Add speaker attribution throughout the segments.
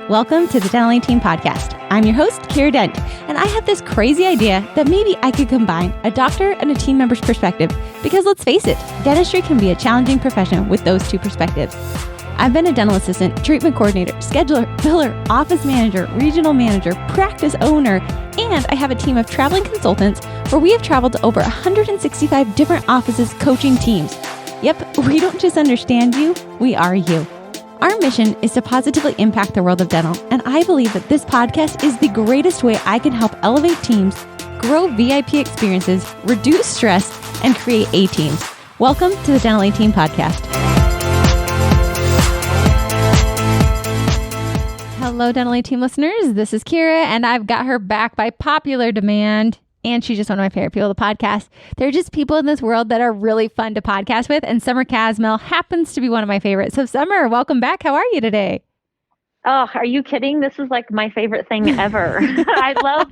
Speaker 1: Welcome to the Dental Team Podcast. I'm your host, Kiera Dent, and I have this crazy idea that maybe I could combine a doctor and a team member's perspective because let's face it, dentistry can be a challenging profession with those two perspectives. I've been a dental assistant, treatment coordinator, scheduler, biller, office manager, regional manager, practice owner, and I have a team of traveling consultants where we have traveled to over 165 different offices coaching teams. Yep, we don't just understand you, we are you. Our mission is to positively impact the world of dental, and I believe that this podcast is the greatest way I can help elevate teams, grow VIP experiences, reduce stress, and create A-teams. Welcome to the Dental Team Podcast. Hello, Dental Team listeners. This is Kiera, and I've got her back by popular demand. And she's just one of my favorite people to podcast. There are just people in this world that are really fun to podcast with. And Summer Kassmel happens to be one of my favorites. So Summer, welcome back. How are you today?
Speaker 2: Oh, are you kidding? This is like my favorite thing ever. I love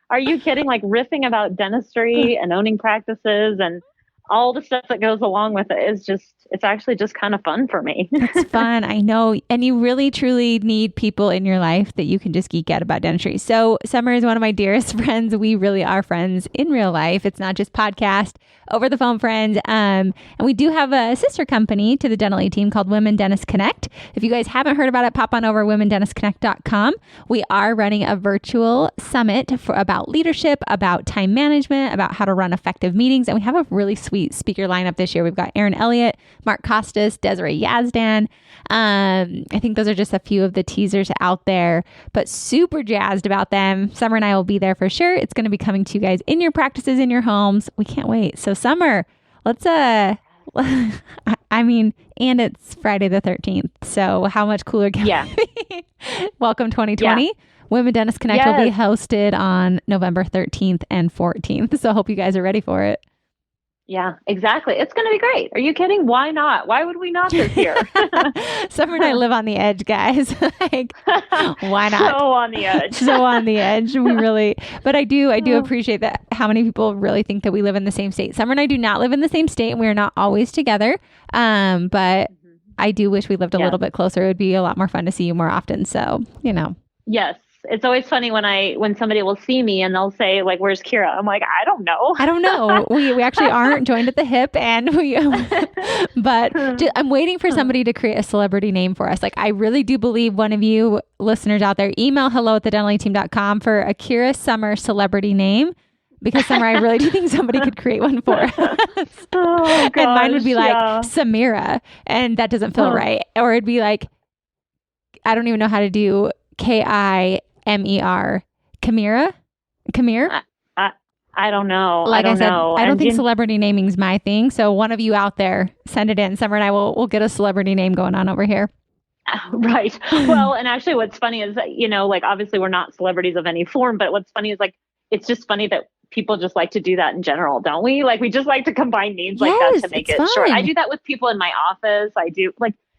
Speaker 2: are you kidding? Like riffing about dentistry and owning practices and all the stuff that goes along with it is it's actually just kind of fun for me.
Speaker 1: It's fun. I know. And you really, truly need people in your life that you can just geek out about dentistry. So Summer is one of my dearest friends. We really are friends in real life. It's not just podcast, over the phone friends. And we do have a sister company to the Dental Team called Women Dentist Connect. If you guys haven't heard about it, pop on over womendentistconnect.com. We are running a virtual summit about leadership, about time management, about how to run effective meetings. And we have a really sweet speaker lineup this year. We've got Aaron Elliott, Mark Costas, Desiree Yazdan. I think those are just a few of the teasers out there, but super jazzed about them. Summer and I will be there for sure. It's going to be coming to you guys in your practices, in your homes. We can't wait. So Summer, let's, and it's Friday the 13th. So how much cooler can it be? Welcome 2020. Yeah. Women Dentist Connect will be hosted on November 13th and 14th. So I hope you guys are ready for it.
Speaker 2: Yeah, exactly. It's going to be great. Are you kidding? Why not? Why would we not this year?
Speaker 1: Summer and I live on the edge, guys. Like, why not?
Speaker 2: So on the edge.
Speaker 1: So on the edge. We really, but I do appreciate that how many people really think that we live in the same state. Summer and I do not live in the same state and we are not always together. But I do wish we lived a little bit closer. It would be a lot more fun to see you more often. So,
Speaker 2: Yes. It's always funny when somebody will see me and they'll say like, "Where's Kiera?" I'm like, I don't know.
Speaker 1: We actually aren't joined at the hip, and but I'm waiting for somebody to create a celebrity name for us. Like, I really do believe one of you listeners out there, email hello@thedentalteam.com for a Kiera Summer celebrity name. Because Summer, I really do think somebody could create one for us.
Speaker 2: Oh, gosh,
Speaker 1: and mine would be like Samira, and that doesn't feel right. Or it'd be like, I don't even know how to do Kimer. Kamir?
Speaker 2: I don't know.
Speaker 1: Like I said,
Speaker 2: know.
Speaker 1: I don't think celebrity naming is my thing. So one of you out there, send it in. Summer and I will get a celebrity name going on over here.
Speaker 2: Right. Well, and actually what's funny is that, like obviously we're not celebrities of any form, but what's funny is like, it's just funny that people just like to do that in general, don't we? Like we just like to combine names like that to make it short. I do that with people in my office.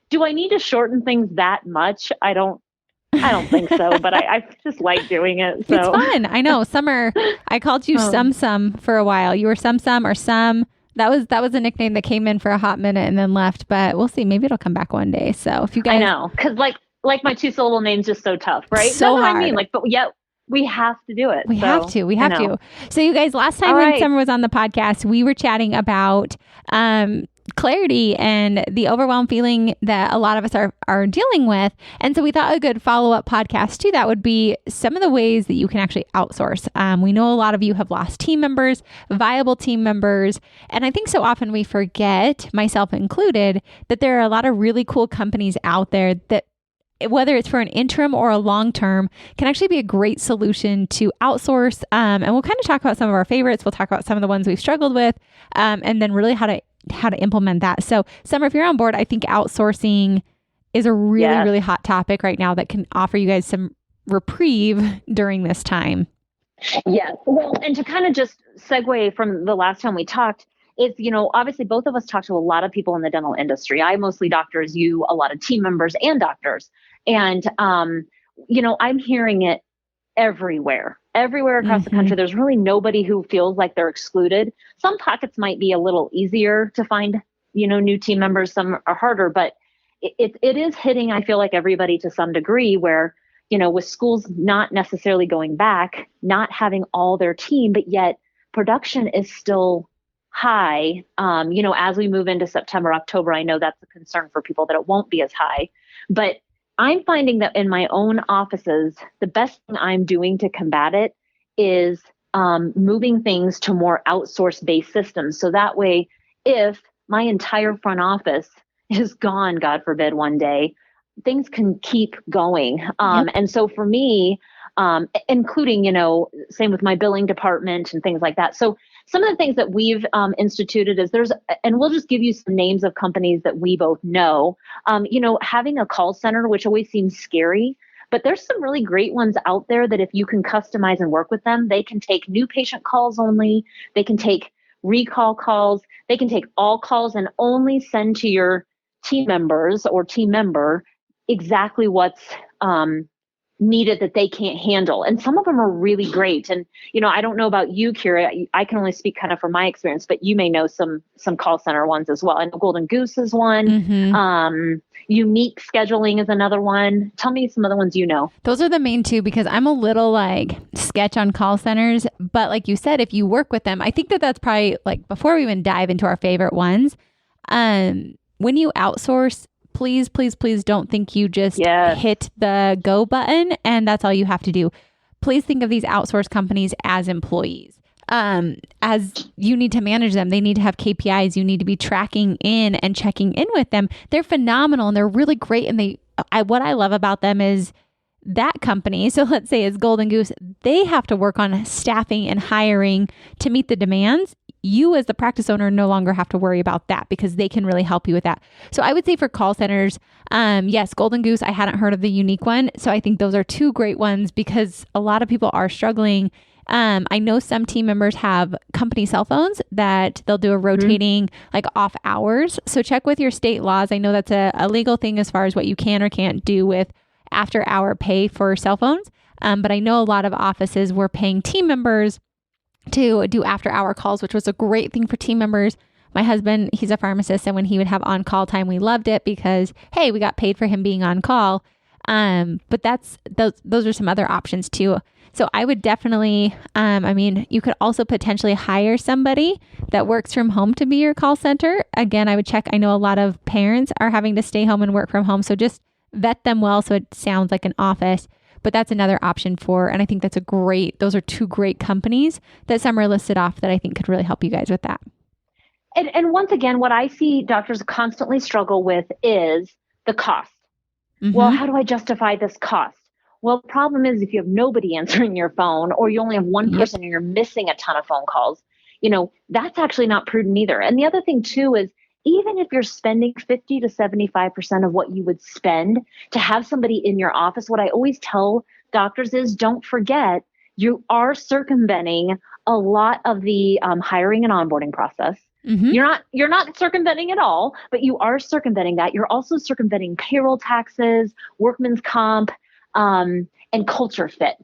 Speaker 2: Do I need to shorten things that much? I don't think so, but I just like doing it. So.
Speaker 1: It's fun. I know. Summer, I called you Sum for a while. You were Sum or Sum. That was a nickname that came in for a hot minute and then left, but we'll see. Maybe it'll come back one day. So if you guys...
Speaker 2: I know. Because like my 2-syllable name's just so tough, right?
Speaker 1: So
Speaker 2: That's
Speaker 1: hard.
Speaker 2: what I mean. But yet we have to do it.
Speaker 1: We have to. So you guys, last time when Summer was on the podcast, we were chatting about clarity and the overwhelmed feeling that a lot of us are dealing with. And so we thought a good follow-up podcast to that would be some of the ways that you can actually outsource. We know a lot of you have lost team members, viable team members. And I think so often we forget, myself included, that there are a lot of really cool companies out there that, whether it's for an interim or a long term, can actually be a great solution to outsource. And we'll kind of talk about some of our favorites. We'll talk about some of the ones we've struggled with, and then really how to implement that. So Summer, if you're on board, I think outsourcing is a really, really hot topic right now that can offer you guys some reprieve during this time.
Speaker 2: Yes. Well, and to kind of just segue from the last time we talked, it's, obviously both of us talk to a lot of people in the dental industry. I mostly doctors, you, a lot of team members and doctors. And, I'm hearing it everywhere across the country. There's really nobody who feels like they're excluded. Some pockets might be a little easier to find, new team members. Some are harder, but it is hitting, I feel like, everybody to some degree where with schools not necessarily going back, not having all their team, but yet production is still high. As we move into September, October, I know that's a concern for people that it won't be as high, but I'm finding that in my own offices, the best thing I'm doing to combat it is moving things to more outsource-based systems. So that way, if my entire front office is gone, God forbid, one day, things can keep going.
Speaker 1: Yep.
Speaker 2: And so for me, including, same with my billing department and things like that. So some of the things that we've instituted is and we'll just give you some names of companies that we both know, having a call center, which always seems scary, but there's some really great ones out there that if you can customize and work with them, they can take new patient calls only, they can take recall calls, they can take all calls and only send to your team members or team member exactly what's needed that they can't handle. And some of them are really great. And, I don't know about you, Kiera, I can only speak kind of from my experience, but you may know some call center ones as well. I know Golden Goose is one.
Speaker 1: Mm-hmm.
Speaker 2: Unique Scheduling is another one. Tell me some of the ones you know.
Speaker 1: Those are the main two because I'm a little like sketch on call centers. But like you said, if you work with them, I think that's probably like before we even dive into our favorite ones, when you outsource, please, please, please don't think you just hit the go button and that's all you have to do. Please think of these outsource companies as employees. As you need to manage them, they need to have KPIs. You need to be tracking in and checking in with them. They're phenomenal and they're really great. And what I love about them is that company. So let's say it's Golden Goose. They have to work on staffing and hiring to meet the demands. You as the practice owner no longer have to worry about that because they can really help you with that. So I would say for call centers, yes, Golden Goose, I hadn't heard of the Unique one. So I think those are two great ones because a lot of people are struggling. I know some team members have company cell phones that they'll do a rotating like off hours. So check with your state laws. I know that's a legal thing as far as what you can or can't do with after hour pay for cell phones. But I know a lot of offices were paying team members to do after hour calls, which was a great thing for team members. My husband, he's a pharmacist, and when he would have on call time, we loved it because, hey, we got paid for him being on call. But those are some other options too. So I would definitely, you could also potentially hire somebody that works from home to be your call center. Again, I would check. I know a lot of parents are having to stay home and work from home. So just vet them well so it sounds like an office. But that's another option and I think those are two great companies that Summer listed off that I think could really help you guys with that.
Speaker 2: And once again, what I see doctors constantly struggle with is the cost. Mm-hmm. Well, how do I justify this cost? Well, the problem is if you have nobody answering your phone or you only have one person and you're missing a ton of phone calls, that's actually not prudent either. And the other thing too is even if you're spending 50 to 75% of what you would spend to have somebody in your office, what I always tell doctors is don't forget you are circumventing a lot of the hiring and onboarding process. Mm-hmm. You're not circumventing it all, but you are circumventing that. You're also circumventing payroll taxes, workman's comp, and culture fit,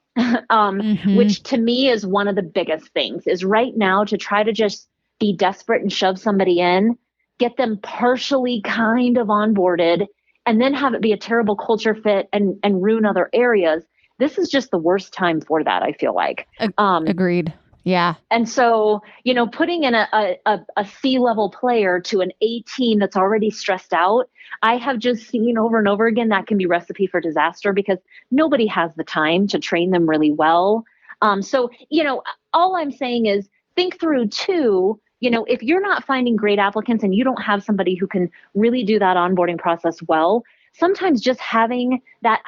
Speaker 2: which to me is one of the biggest things is right now to try to just be desperate and shove somebody in, get them partially kind of onboarded, and then have it be a terrible culture fit and ruin other areas. This is just the worst time for that, I feel like.
Speaker 1: Agreed. Yeah.
Speaker 2: And so, putting in a C-level player to an A team that's already stressed out, I have just seen over and over again that can be recipe for disaster because nobody has the time to train them really well. So, all I'm saying is think through too, if you're not finding great applicants and you don't have somebody who can really do that onboarding process well, sometimes just having that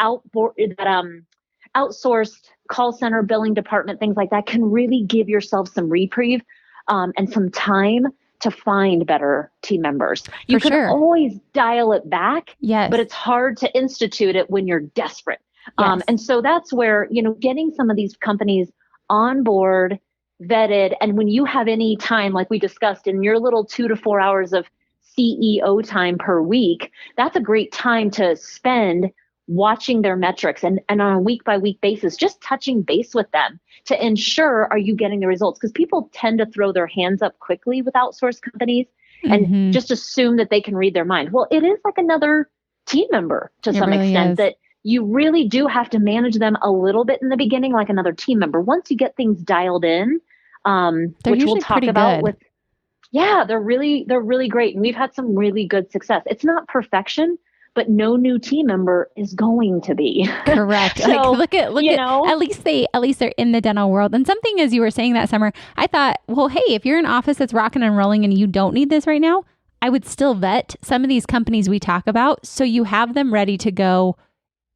Speaker 2: outsourced call center, billing department, things like that can really give yourself some reprieve and some time to find better team members. You can always dial it back, but it's hard to institute it when you're desperate. Yes. And so that's where, getting some of these companies on board, vetted, and when you have any time, like we discussed, in your little 2 to 4 hours of CEO time per week, that's a great time to spend watching their metrics and on a week by week basis, just touching base with them to ensure, are you getting the results? Because people tend to throw their hands up quickly with outsourced companies and just assume that they can read their mind. Well, it is like another team member to some extent that you really do have to manage them a little bit in the beginning, like another team member. Once you get things dialed in, which we'll talk about with, they're really great. And we've had some really good success. It's not perfection, but no new team member is going to be.
Speaker 1: Correct.
Speaker 2: So,
Speaker 1: like look at at least they're in the dental world. And something, as you were saying that, Summer, I thought, well, hey, if you're an office that's rocking and rolling and you don't need this right now, I would still vet some of these companies we talk about so you have them ready to go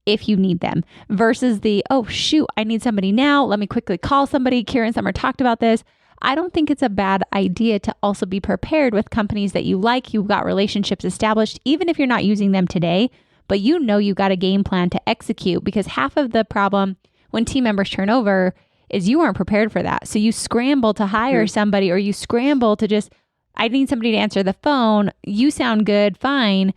Speaker 1: if you need them, versus oh shoot, I need somebody now, let me quickly call somebody. Kiera and Summer talked about this. I don't think it's a bad idea to also be prepared with companies that you like, you've got relationships established, even if you're not using them today, but you got a game plan to execute, because half of the problem when team members turn over is you weren't prepared for that. So you scramble to hire somebody, or you scramble to just, I need somebody to answer the phone. You sound good, fine.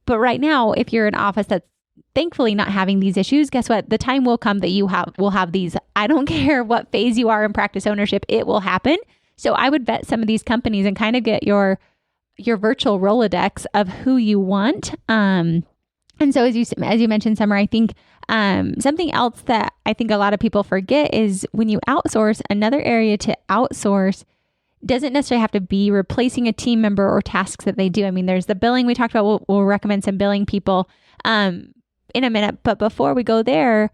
Speaker 1: But right now, if you're an office that's thankfully not having these issues, guess what? The time will come that will have these. I don't care what phase you are in practice ownership, it will happen. So I would vet some of these companies and kind of get your virtual Rolodex of who you want. And so as you mentioned, Summer, I think something else that I think a lot of people forget is when you outsource, another area to outsource doesn't necessarily have to be replacing a team member or tasks that they do. I mean, there's the billing we talked about. We'll recommend some billing people in a minute. But before we go there,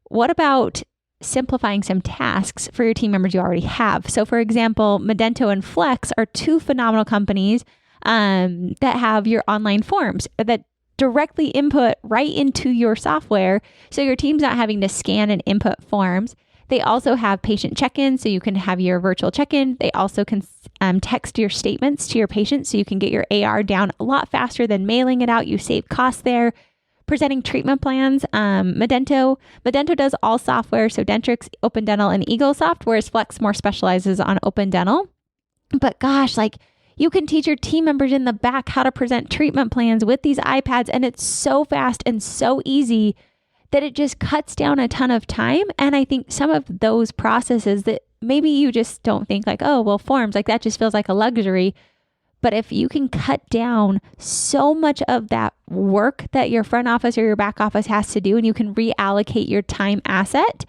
Speaker 1: what about simplifying some tasks for your team members you already have? So for example, Medento and Flex are two phenomenal companies that have your online forms that directly input right into your software. So your team's not having to scan and input forms. They also have patient check-in, so you can have your virtual check-in. They also can text your statements to your patients, so you can get your AR down a lot faster than mailing it out. You save costs there. Presenting treatment plans, Medento does all software, so Dentrix, Open Dental, and EagleSoft, whereas Flex more specializes on Open Dental. But gosh, you can teach your team members in the back how to present treatment plans with these iPads, and it's so fast and so easy that it just cuts down a ton of time. And I think some of those processes that maybe you just don't think forms, that just feels like a luxury. But if you can cut down so much of that work that your front office or your back office has to do, and you can reallocate your time asset,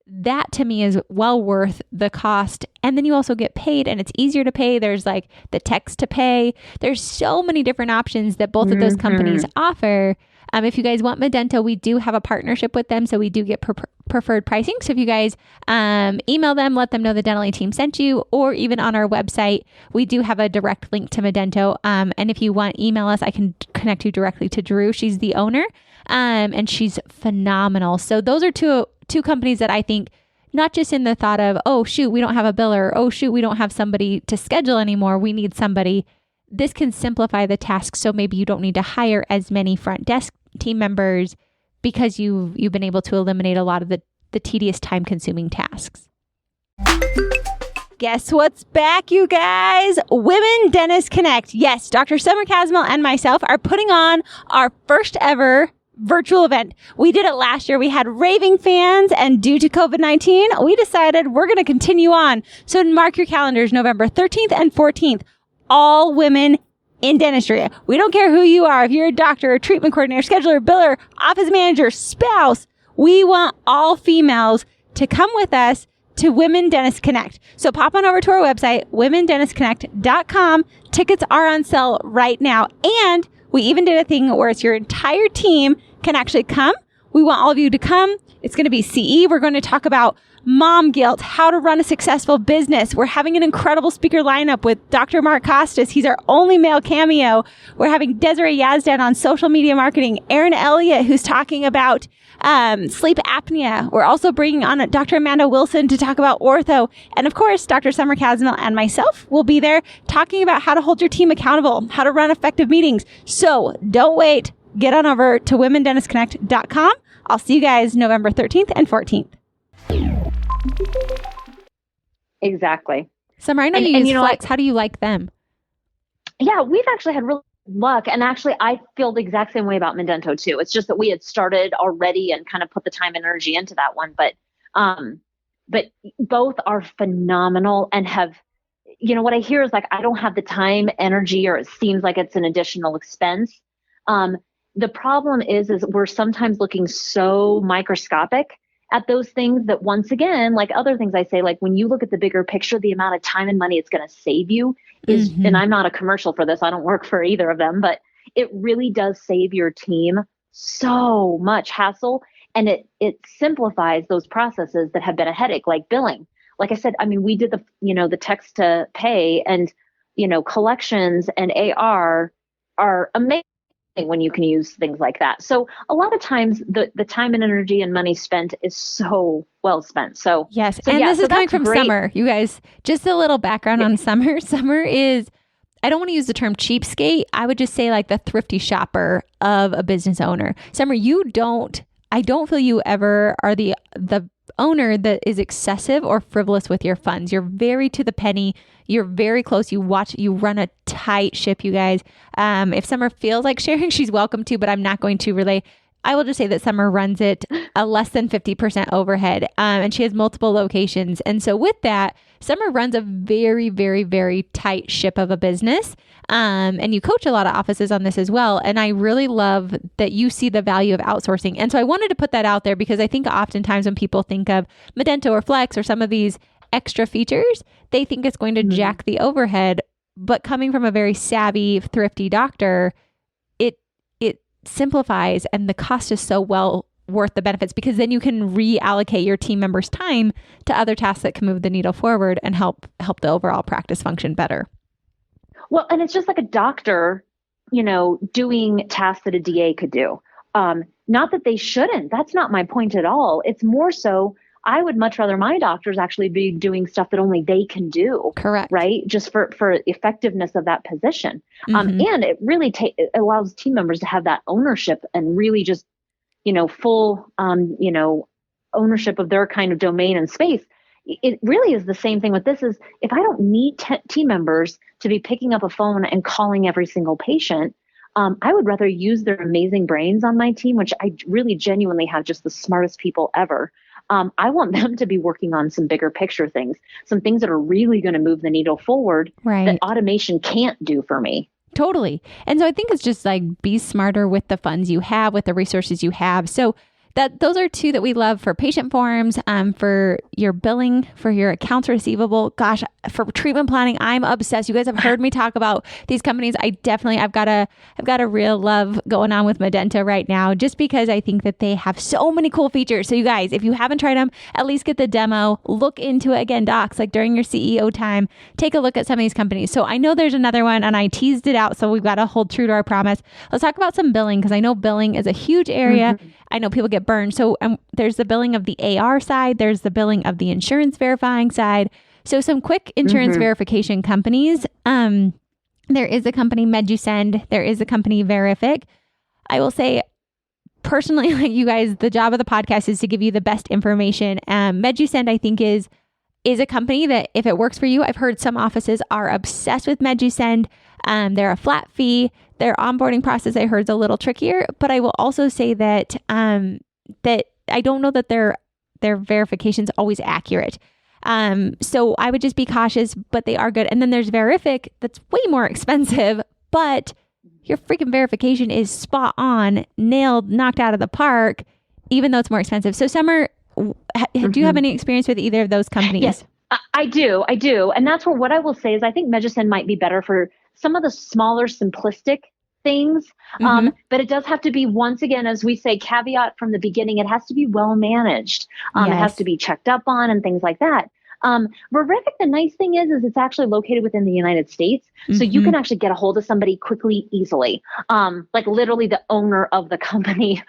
Speaker 1: that to me is well worth the cost. And then you also get paid, and it's easier to pay. There's the text to pay. There's so many different options that both of those companies offer. If you guys want Medento, we do have a partnership with them, so we do get preferred pricing. So if you guys email them, let them know the Dental team sent you, or even on our website, we do have a direct link to Medento. And if you want, email us. I can connect you directly to Drew. She's the owner, and she's phenomenal. So those are two companies that I think, not just in the thought of, oh, shoot, we don't have a biller, or oh, shoot, we don't have somebody to schedule anymore, we need somebody. This can simplify the task, so maybe you don't need to hire as many front desk team members because you've been able to eliminate a lot of the tedious, time-consuming tasks. Guess what's back, you guys? Women Dentists Connect. Yes, Dr. Summer Kassmel and myself are putting on our first ever virtual event. We did it last year. We had raving fans, and due to COVID-19, we decided we're going to continue on. So mark your calendars, November 13th and 14th. All women in dentistry. We don't care who you are. If you're a doctor, a treatment coordinator, scheduler, biller, office manager, spouse, we want all females to come with us to Women Dentists Connect. So pop on over to our website, womendentistconnect.com. Tickets are on sale right now. And we even did a thing where it's your entire team can actually come. We want all of you to come. It's going to be CE. We're going to talk about mom guilt, how to run a successful business. We're having an incredible speaker lineup with Dr. Mark Costas. He's our only male cameo. We're having Desiree Yazdan on social media marketing, Aaron Elliott, who's talking about sleep apnea. We're also bringing on Dr. Amanda Wilson to talk about ortho. And of course, Dr. Summer Kassmel and myself will be there talking about how to hold your team accountable, how to run effective meetings. So don't wait. Get on over to womendentistconnect.com. I'll see you guys November 13th and 14th.
Speaker 2: Exactly.
Speaker 1: Summer, I know you use Flex. How do you like them?
Speaker 2: Yeah, we've actually had really luck. And actually, I feel the exact same way about Medento too. It's just that we had started already and kind of put the time and energy into that one. But both are phenomenal and have, what I hear is I don't have the time, energy, or it seems like it's an additional expense. the problem is we're sometimes looking so microscopic at those things that, once again, like other things I say, like when you look at the bigger picture, the amount of time and money it's going to save you is, and I'm not a commercial for this, I don't work for either of them, but it really does save your team so much hassle. And it simplifies those processes that have been a headache, like billing. Like I said, I mean, we did the text to pay, and, collections and AR are amazing when you can use things like that. So a lot of times the time and energy and money spent is so well spent. So
Speaker 1: yes. And this is coming from Summer, you guys. Just a little background on Summer. Summer is, I don't want to use the term cheapskate. I would just say like the thrifty shopper of a business owner. Summer, I don't feel you ever are the owner that is excessive or frivolous with your funds. You're very to the penny. You're very close. You run a tight ship, you guys. If Summer feels like sharing, she's welcome to, but I'm not going to relay. I will just say that Summer runs it a less than 50% overhead, and she has multiple locations. And so with that, Summer runs a very, very, very tight ship of a business. And you coach a lot of offices on this as well. And I really love that you see the value of outsourcing. And so I wanted to put that out there because I think oftentimes when people think of Medento or Flex or some of these extra features, they think it's going to jack the overhead. But coming from a very savvy, thrifty doctor, it simplifies, and the cost is so well worth the benefits, because then you can reallocate your team members' time to other tasks that can move the needle forward and help the overall practice function better.
Speaker 2: Well, and it's just like a doctor, doing tasks that a DA could do. Not that they shouldn't. That's not my point at all. It's more so I would much rather my doctors actually be doing stuff that only they can do.
Speaker 1: Correct.
Speaker 2: Right. Just for effectiveness of that position. And it really it allows team members to have that ownership and really just, full, ownership of their kind of domain and space. It really is the same thing with this. Is if I don't need team members to be picking up a phone and calling every single patient, I would rather use their amazing brains on my team, which I really genuinely have just the smartest people ever. I want them to be working on some bigger picture things, some things that are really going to move the needle forward that automation can't do for me.
Speaker 1: Totally. And so I think it's just like be smarter with the funds you have, with the resources you have. So those are two that we love for patient forms, for your billing, for your accounts receivable. Gosh, for treatment planning, I'm obsessed. You guys have heard me talk about these companies. I've got a real love going on with Medento right now, just because I think that they have so many cool features. So you guys, if you haven't tried them, at least get the demo, look into it again, docs, like during your CEO time, take a look at some of these companies. So I know there's another one and I teased it out, so we've got to hold true to our promise. Let's talk about some billing, because I know billing is a huge area. I know people get burned. So there's the billing of the AR side. There's the billing of the insurance verifying side. So some quick insurance verification companies. There is a company, MedUsend. There is a company, Verific. I will say personally, like you guys, the job of the podcast is to give you the best information. MedUsend, I think, is a company that if it works for you, I've heard some offices are obsessed with MedUsend. They're a flat fee. Their onboarding process, I heard, is a little trickier, but I will also say that that I don't know that their verification is always accurate. So I would just be cautious, but they are good. And then there's Verific, that's way more expensive, but your freaking verification is spot on, nailed, knocked out of the park, even though it's more expensive. So Summer, do you have any experience with either of those companies?
Speaker 2: Yes, I do. And that's where what I will say is I think MedUsend might be better for some of the smaller, simplistic things. But it does have to be, once again, as we say, caveat from the beginning, it has to be well managed. It has to be checked up on and things like that. Verific, the nice thing is it's actually located within the United States. So you can actually get a hold of somebody quickly, easily. Like literally the owner of the company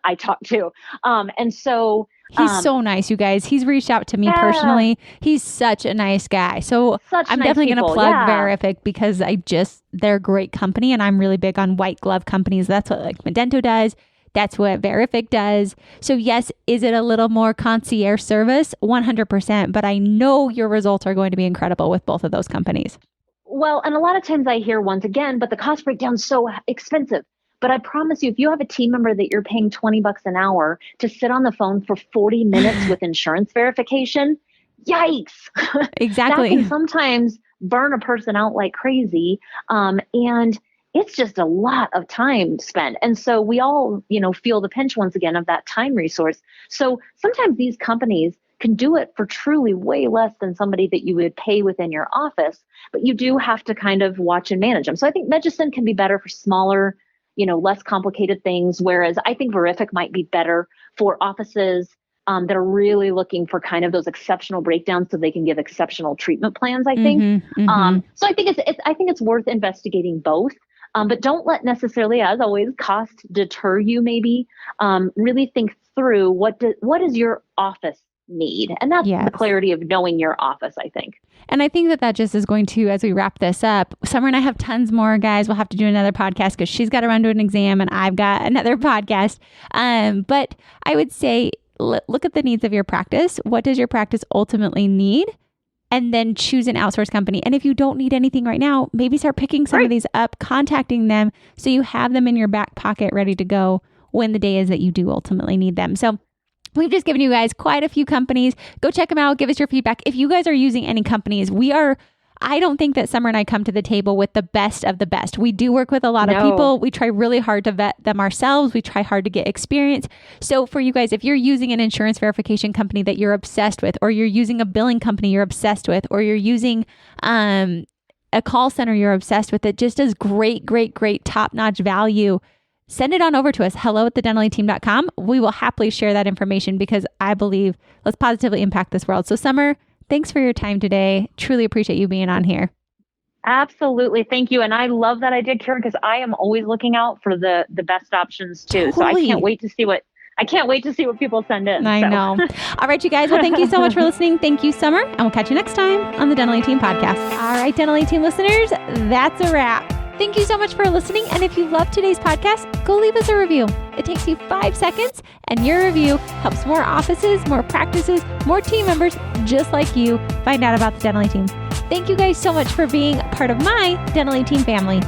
Speaker 2: I talked to. And so
Speaker 1: he's so nice, you guys. He's reached out to me personally. He's such a nice guy. So I'm definitely going to plug Verific, because they're a great company, and I'm really big on white glove companies. That's what like Medento does. That's what Verific does. So yes, is it a little more concierge service? 100%. But I know your results are going to be incredible with both of those companies.
Speaker 2: Well, and a lot of times I hear, once again, but the cost breakdown's so expensive. But I promise you, if you have a team member that you're paying $20 an hour to sit on the phone for 40 minutes with insurance verification, yikes.
Speaker 1: Exactly.
Speaker 2: That can sometimes burn a person out like crazy. And it's just a lot of time spent. And so we all, feel the pinch once again of that time resource. So sometimes these companies can do it for truly way less than somebody that you would pay within your office, but you do have to kind of watch and manage them. So I think Medicine can be better for smaller, less complicated things, whereas I think Verific might be better for offices that are really looking for kind of those exceptional breakdowns so they can give exceptional treatment plans, I think. So I think it's worth investigating both. But don't let necessarily, as always, cost deter you. Maybe really think through what is your office need, and that's the clarity of knowing your office, I think.
Speaker 1: And I think that just is going to, as we wrap this up, Summer and I have tons more, guys. We'll have to do another podcast because she's got to run to an exam and I've got another podcast. But I would say, look at the needs of your practice. What does your practice ultimately need? And then choose an outsource company. And if you don't need anything right now, maybe start picking some of these up, contacting them so you have them in your back pocket ready to go when the day is that you do ultimately need them. So we've just given you guys quite a few companies. Go check them out. Give us your feedback. If you guys are using any companies, I don't think that Summer and I come to the table with the best of the best. We do work with a lot of people. We try really hard to vet them ourselves. We try hard to get experience. So for you guys, if you're using an insurance verification company that you're obsessed with, or you're using a billing company you're obsessed with, or you're using a call center you're obsessed with, it just does great, top-notch value, send it on over to us, hello@thedentallyteam.com. We will happily share that information because I believe let's positively impact this world. So Summer, thanks for your time today. Truly appreciate you being on here.
Speaker 2: Absolutely. Thank you. And I love that idea, Kiera, because I am always looking out for the best options too. Totally. So I can't wait to see what people send in.
Speaker 1: I know. All right, you guys. Well, thank you so much for listening. Thank you, Summer. And we'll catch you next time on the Dental A Team podcast. All right, Dental A Team listeners, that's a wrap. Thank you so much for listening. And if you love today's podcast, go leave us a review. It takes you 5 seconds, and your review helps more offices, more practices, more team members just like you find out about the Dental A Team. Thank you guys so much for being part of my Dental A Team family.